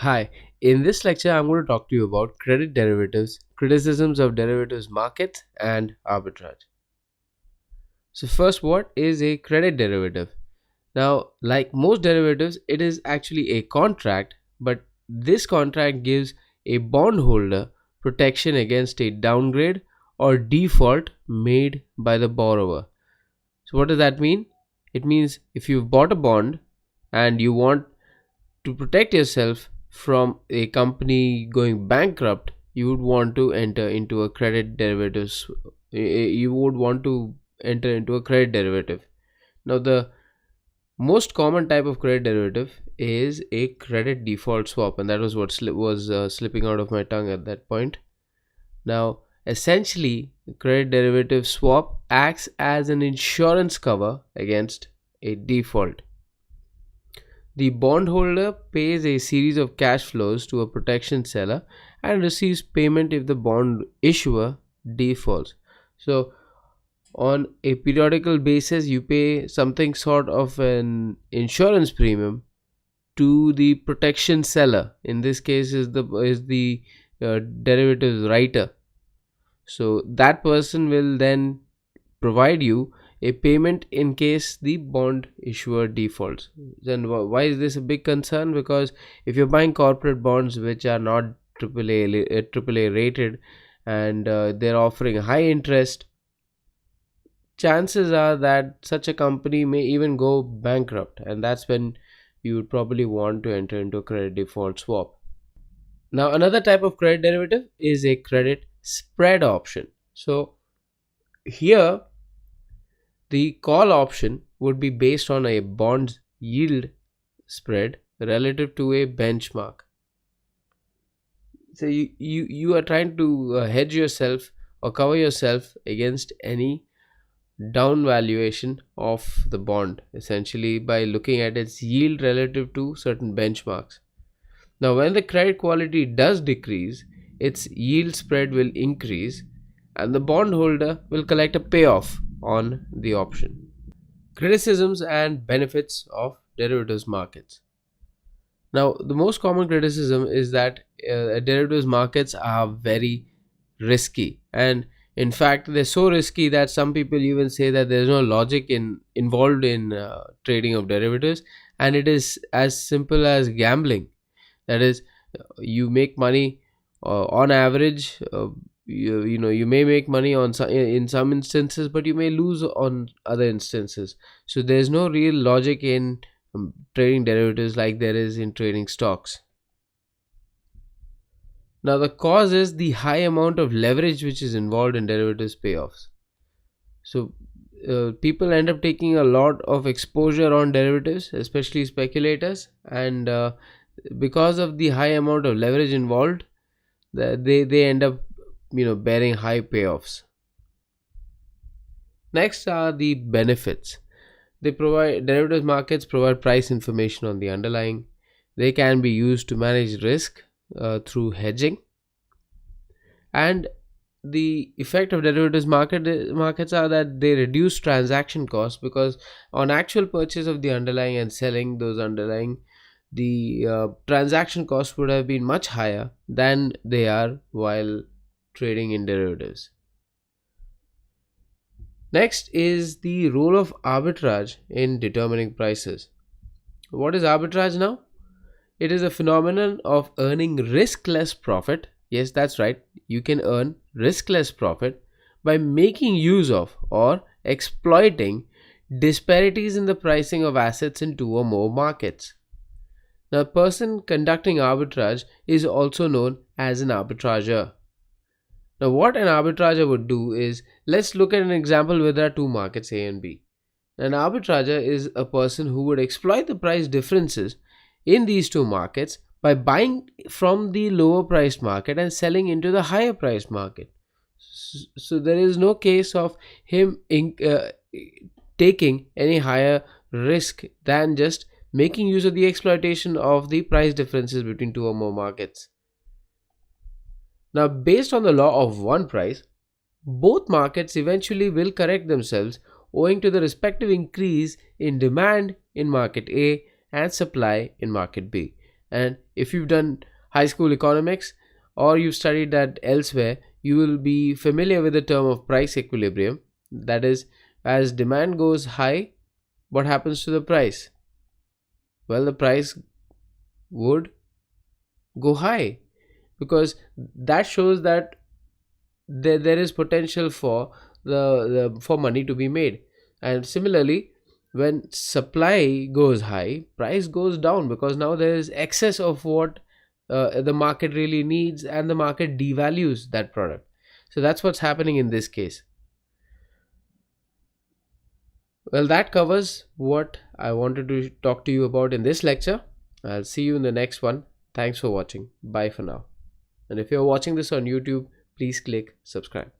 Hi, in this lecture, I'm going to talk to you about credit derivatives, criticisms of derivatives markets, and arbitrage. So, first, what is a credit derivative? Now, like most derivatives, it is actually a contract, but this contract gives a bondholder protection against a downgrade or default made by the borrower. So, what does that mean? It means if you've bought a bond and you want to protect yourself from a company going bankrupt, you would want to enter into a credit derivatives. You would want to enter into a credit derivative. Now, the most common type of credit derivative is a credit default swap, and that was what was slipping out of my tongue at that point. Now, essentially, credit derivative swap acts as an insurance cover against a default. The bondholder pays a series of cash flows to a protection seller and receives payment if the bond issuer defaults. So, on a periodical basis, you pay something sort of an insurance premium to the protection seller. In this case, is the derivatives writer. So that person will then provide you a payment in case the bond issuer defaults. Then why is this a big concern? Because if you're buying corporate bonds which are not AAA rated, and they're offering high interest, chances are that such a company may even go bankrupt, and that's when you would probably want to enter into a credit default swap. Now, another type of credit derivative is a credit spread option. So here, the call option would be based on a bond's yield spread relative to a benchmark. So you are trying to hedge yourself or cover yourself against any down valuation of the bond, essentially by looking at its yield relative to certain benchmarks. Now, when the credit quality does decrease, its yield spread will increase and the bondholder will collect a payoff on the option. Criticisms and benefits of derivatives markets. Now, the most common criticism is that derivatives markets are very risky, and in fact, they're so risky that some people even say that there's no logic involved in trading of derivatives, and it is as simple as gambling. That is, you make money on average. You may make money on in some instances, but you may lose on other instances. So there's no real logic in trading derivatives like there is in trading stocks. Now, the cause is the high amount of leverage which is involved in derivatives payoffs. So people end up taking a lot of exposure on derivatives, especially speculators, and because of the high amount of leverage involved, they end up bearing high payoffs. Next are the benefits. Derivatives markets provide price information on the underlying. They can be used to manage risk through hedging, and the effect of derivatives markets are that they reduce transaction costs, because on actual purchase of the underlying and selling those underlying, the transaction costs would have been much higher than they are while trading in derivatives. Next is the role of arbitrage in determining prices. What is arbitrage now? It is a phenomenon of earning riskless profit. Yes, that's right. You can earn riskless profit by making use of or exploiting disparities in the pricing of assets in two or more markets. Now, a person conducting arbitrage is also known as an arbitrager. Now, what an arbitrager would do is, let's look at an example where there are two markets A and B. An arbitrager is a person who would exploit the price differences in these two markets by buying from the lower priced market and selling into the higher priced market. So there is no case of him taking any higher risk than just making use of the exploitation of the price differences between two or more markets. Now, based on the law of one price, both markets eventually will correct themselves owing to the respective increase in demand in market A and supply in market B. And if you've done high school economics or you've studied that elsewhere, you will be familiar with the term of price equilibrium. That is, as demand goes high, what happens to the price? Well, the price would go high, because that shows that there is potential for for money to be made. And similarly, when supply goes high, price goes down, because now there is excess of what the market really needs, and the market devalues that product. So that's what's happening in this case. Well, that covers what I wanted to talk to you about in this lecture. I'll see you in the next one. Thanks for watching. Bye for now. And if you're watching this on YouTube, please click subscribe.